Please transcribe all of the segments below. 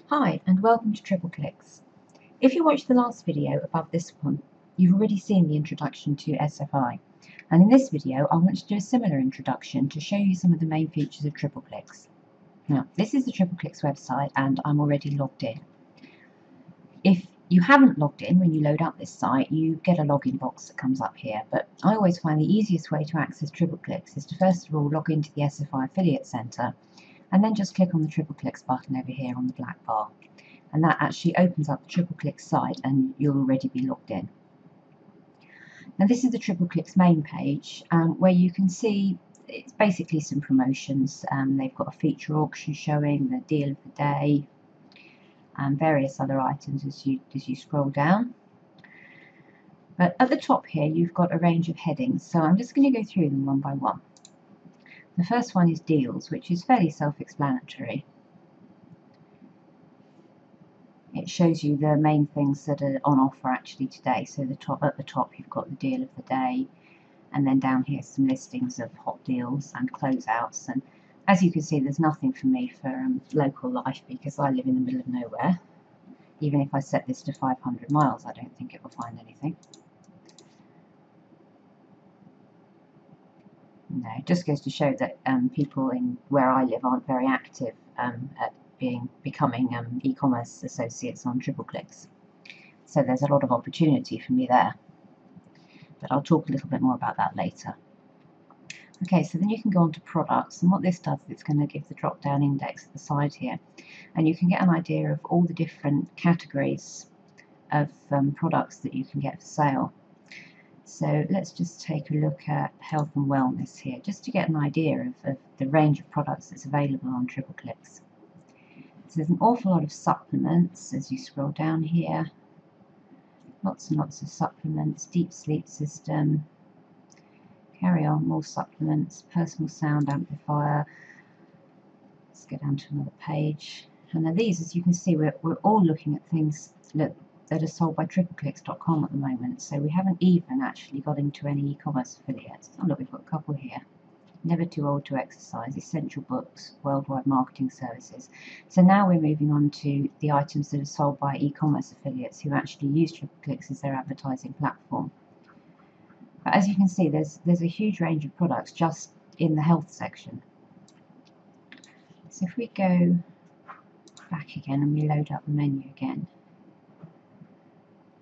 Hi and welcome to TripleClicks. If you watched the last video above this one, you've already seen the introduction to SFI, and in this video I want to do a similar introduction to show you some of the main features of TripleClicks. Now, this is the TripleClicks website and I'm already logged in. If you haven't logged in when you load up this site, you get a login box that comes up here, but I always find the easiest way to access TripleClicks is to first of all log into the SFI Affiliate Centre and then just click on the TripleClicks button over here on the black bar. And that actually opens up the TripleClicks site and you'll already be logged in. Now this is the TripleClicks main page where you can see it's basically some promotions. They've got a feature auction showing the deal of the day and various other items as you scroll down. But at the top here you've got a range of headings, so I'm just going to go through them one by one. The first one is deals, which is fairly self-explanatory. It shows you the main things that are on offer actually today. So at the top you've got the deal of the day, and then down here some listings of hot deals and closeouts. And as you can see, there's nothing for me for local life because I live in the middle of nowhere. Even if I set this to 500 miles, I don't think it will find anything. No, it just goes to show that people in where I live aren't very active at becoming e-commerce associates on TripleClicks. So there's a lot of opportunity for me there. But I'll talk a little bit more about that later. Okay, so then you can go on to products, and what this does is it's going to give the drop-down index at the side here, and you can get an idea of all the different categories of products that you can get for sale. So let's just take a look at health and wellness here, just to get an idea of the range of products that's available on TripleClicks. So there's an awful lot of supplements as you scroll down here. Lots and lots of supplements, deep sleep system, carry on, more supplements, personal sound amplifier. Let's go down to another page. And now these, as you can see, we're all looking at things that are sold by TripleClicks.com at the moment, so we haven't even actually got into any e-commerce affiliates. Oh look, we've got a couple here. Never Too Old to Exercise, Essential Books, Worldwide Marketing Services. So now we're moving on to the items that are sold by e-commerce affiliates who actually use TripleClicks as their advertising platform. But as you can see, there's a huge range of products just in the health section. So if we go back again and we load up the menu again,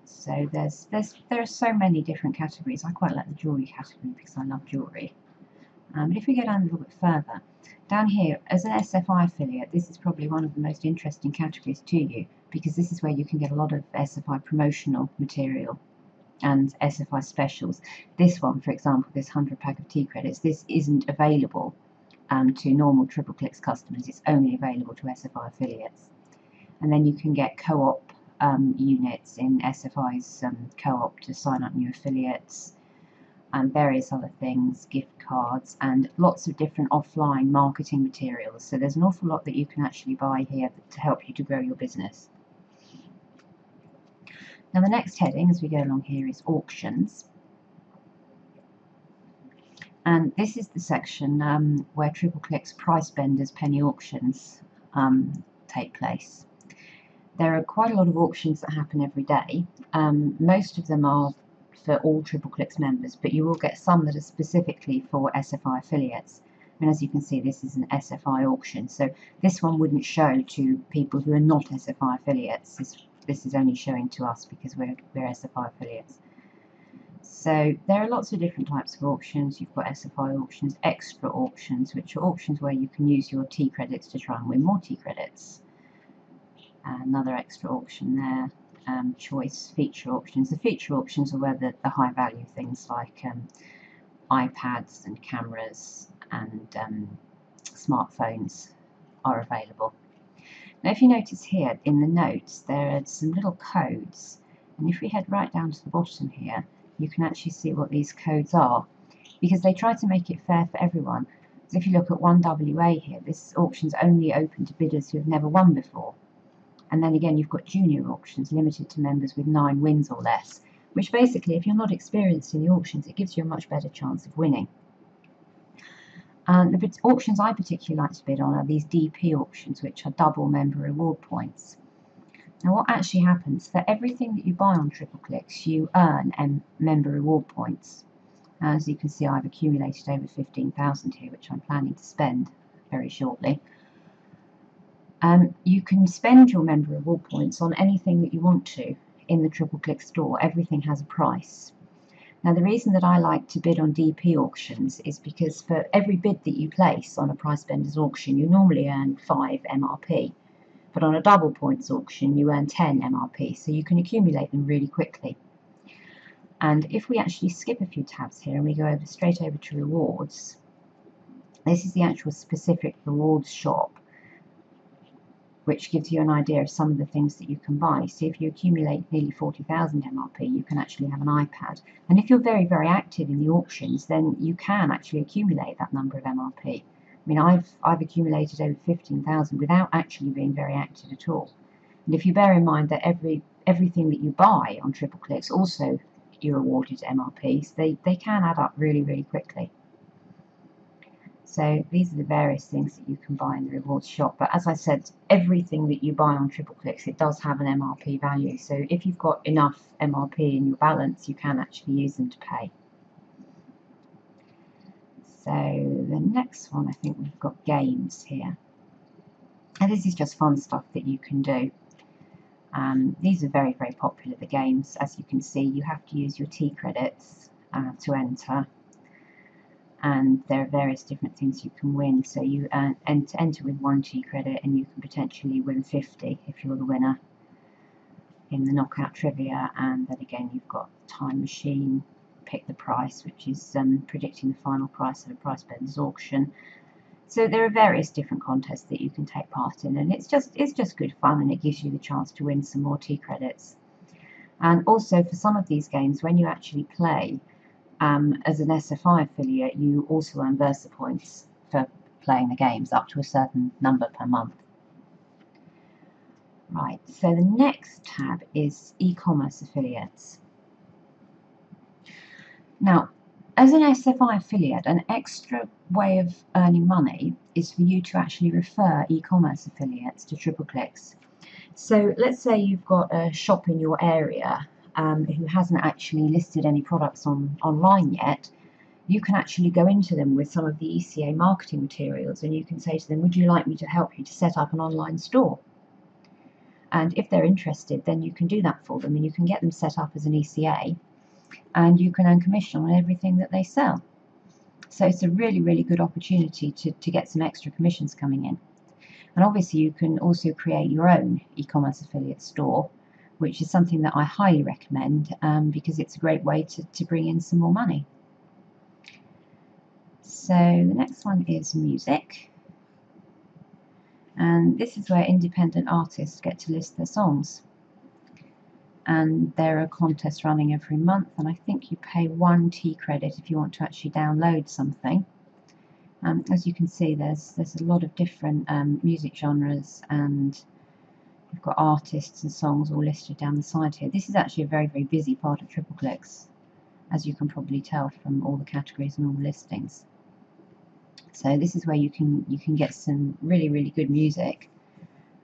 so there are so many different categories. I quite like the jewellery category because I love jewellery. But if we go down a little bit further, down here, as an SFI affiliate, this is probably one of the most interesting categories to you because this is where you can get a lot of SFI promotional material and SFI specials. This one, for example, this 100 pack of tea credits, this isn't available to normal TripleClicks customers. It's only available to SFI affiliates. And then you can get co-op units in SFI's co-op to sign up new affiliates, and various other things, gift cards, and lots of different offline marketing materials. So there's an awful lot that you can actually buy here to help you to grow your business. Now the next heading as we go along here is auctions. And this is the section where TripleClicks price benders penny auctions take place. There are quite a lot of auctions that happen every day. Most of them are for all TripleClicks members, but you will get some that are specifically for SFI affiliates. And as you can see, this is an SFI auction, so this one wouldn't show to people who are not SFI affiliates. This is only showing to us because we're SFI affiliates. So there are lots of different types of auctions. You've got SFI auctions, extra auctions, which are auctions where you can use your T credits to try and win more T credits. Another extra auction there. Choice feature auctions. The feature auctions are where the high value things like iPads and cameras and smartphones are available. Now if you notice here in the notes there are some little codes, and if we head right down to the bottom here you can actually see what these codes are, because they try to make it fair for everyone. So if you look at 1WA here, this auction's only open to bidders who have never won before. And then again, you've got junior auctions limited to members with 9 wins or less, which basically, if you're not experienced in the auctions, it gives you a much better chance of winning. The auctions I particularly like to bid on are these DP auctions, which are double member reward points. Now what actually happens, for everything that you buy on TripleClicks, you earn member reward points. As you can see, I've accumulated over 15,000 here, which I'm planning to spend very shortly. You can spend your member reward points on anything that you want to in the TripleClick store. Everything has a price. Now the reason that I like to bid on DP auctions is because for every bid that you place on a price benders auction, you normally earn 5 MRP. But on a double points auction, you earn 10 MRP, so you can accumulate them really quickly. And if we actually skip a few tabs here and we go straight over to rewards, this is the actual specific rewards shop, which gives you an idea of some of the things that you can buy. So if you accumulate nearly 40,000 MRP, you can actually have an iPad. And if you're very, very active in the auctions, then you can actually accumulate that number of MRP. I mean, I've accumulated over 15,000 without actually being very active at all. And if you bear in mind that everything that you buy on TripleClicks also you're awarded MRPs, they can add up really, really quickly. So these are the various things that you can buy in the rewards shop. But as I said, everything that you buy on TripleClicks, it does have an MRP value. So if you've got enough MRP in your balance, you can actually use them to pay. So the next one, I think we've got games here. And this is just fun stuff that you can do. These are very, very popular, the games. As you can see, you have to use your T credits to enter. And there are various different things you can win. So you enter with 1 T credit and you can potentially win 50 if you're the winner in the knockout trivia. And then again, you've got time machine, pick the price, which is predicting the final price of a price benders auction. So there are various different contests that you can take part in, and it's just good fun, and it gives you the chance to win some more T credits. And also for some of these games, when you actually play as an SFI affiliate, you also earn Versa points for playing the games up to a certain number per month. Right, so the next tab is e-commerce affiliates. Now, as an SFI affiliate, an extra way of earning money is for you to actually refer e-commerce affiliates to TripleClicks. So let's say you've got a shop in your area who hasn't actually listed any products online yet. You can actually go into them with some of the ECA marketing materials, and you can say to them, would you like me to help you to set up an online store? And if they're interested, then you can do that for them, and you can get them set up as an ECA, and you can earn commission on everything that they sell. So it's a really, really good opportunity to get some extra commissions coming in. And obviously you can also create your own e-commerce affiliate store, which is something that I highly recommend because it's a great way to bring in some more money. So the next one is music. And this is where independent artists get to list their songs. And there are contests running every month, and I think you pay 1 T credit if you want to actually download something. As you can see, there's a lot of different music genres, and you've got artists and songs all listed down the side here. This is actually a very, very busy part of TripleClicks, as you can probably tell from all the categories and all the listings. So this is where you can get some really, really good music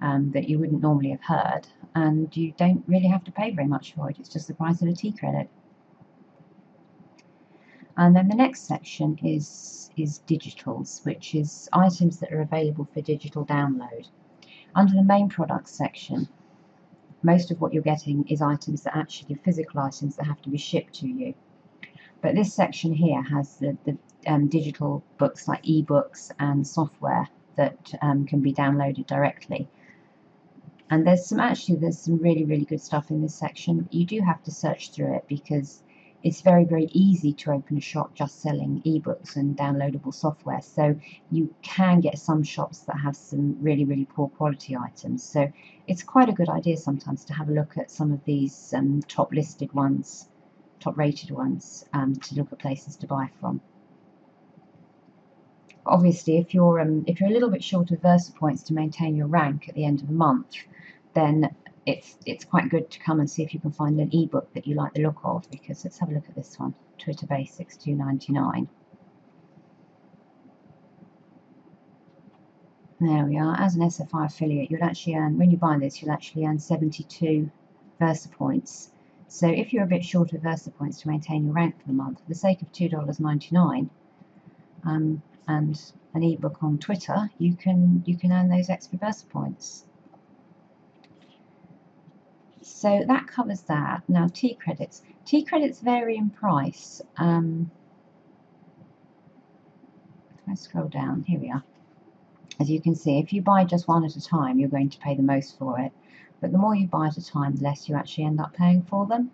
that you wouldn't normally have heard, and you don't really have to pay very much for it. It's just the price of a T credit. And then the next section is digitals, which is items that are available for digital download. Under the main products section, most of what you're getting is items that actually are physical items that have to be shipped to you. But this section here has the digital books like ebooks and software that can be downloaded directly. And there's some really, really good stuff in this section. You do have to search through it because it's very, very easy to open a shop just selling ebooks and downloadable software. So you can get some shops that have some really, really poor quality items. So it's quite a good idea sometimes to have a look at some of these top listed ones, top rated ones, to look at places to buy from. Obviously, if you're a little bit short of Versa points to maintain your rank at the end of the month, then it's quite good to come and see if you can find an ebook that you like the look of, because let's have a look at this one, Twitter Basics 2.99. There we are. As an SFI affiliate, you'll actually earn, when you buy this, you'll actually earn 72 Versa points. So if you're a bit short of Versa points to maintain your rank for the month, for the sake of $2.99 and an ebook on Twitter, you can earn those extra Versa points. So that covers that. Now T credits. T credits vary in price. If I scroll down, here we are. As you can see, if you buy just one at a time, you're going to pay the most for it. But the more you buy at a time, the less you actually end up paying for them.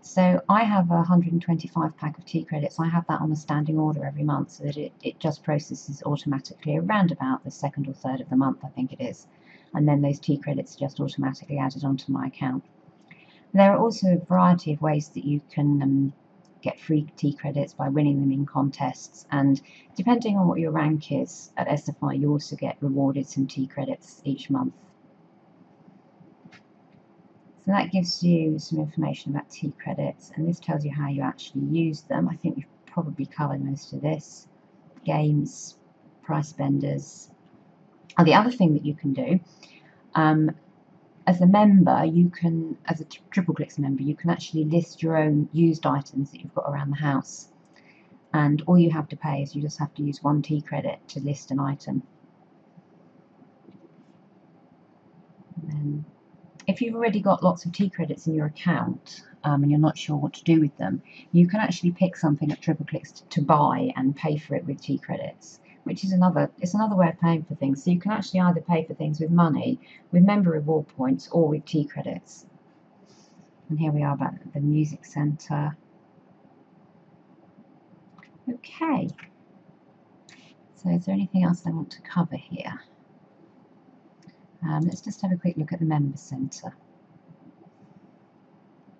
So I have a 125 pack of T credits. I have that on a standing order every month, so that it just processes automatically around about the 2nd or 3rd of the month, I think it is. And then those T credits are just automatically added onto my account. There are also a variety of ways that you can get free T credits by winning them in contests, and depending on what your rank is at SFI, you also get rewarded some T credits each month. So that gives you some information about T credits, and this tells you how you actually use them. I think we've probably covered most of this. Games, price benders. And the other thing that you can do, as a member, you can, as a TripleClicks member, you can actually list your own used items that you've got around the house. And all you have to pay is you just have to use 1 T credit to list an item. And then, if you've already got lots of T credits in your account and you're not sure what to do with them, you can actually pick something at TripleClicks to buy and pay for it with T credits, which is another way of paying for things. So you can actually either pay for things with money, with member reward points, or with T credits. And here we are about the music centre. Okay, so is there anything else I want to cover here? Let's just have a quick look at the member centre.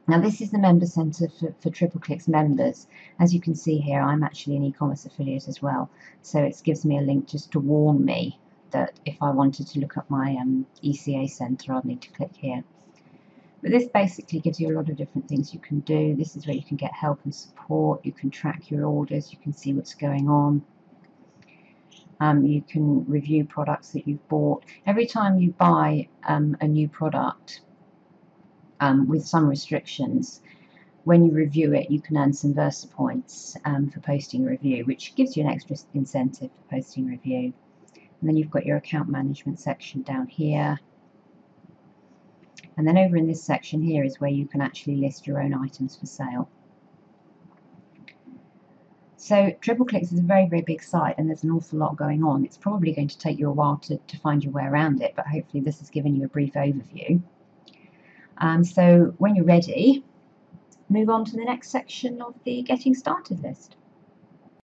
Now this is the member centre for TripleClicks members. As you can see here, I'm actually an e-commerce affiliate as well, so it gives me a link just to warn me that if I wanted to look at my ECA centre, I'd need to click here. But this basically gives you a lot of different things you can do. This is where you can get help and support, you can track your orders, you can see what's going on. You can review products that you've bought. Every time you buy a new product, with some restrictions, when you review it, you can earn some Versa points for posting a review, which gives you an extra incentive for posting a review. And then you've got your account management section down here. And then over in this section here is where you can actually list your own items for sale. So TripleClicks is a very, very big site, and there's an awful lot going on. It's probably going to take you a while to find your way around it, but hopefully this has given you a brief overview. So when you're ready, move on to the next section of the Getting Started list.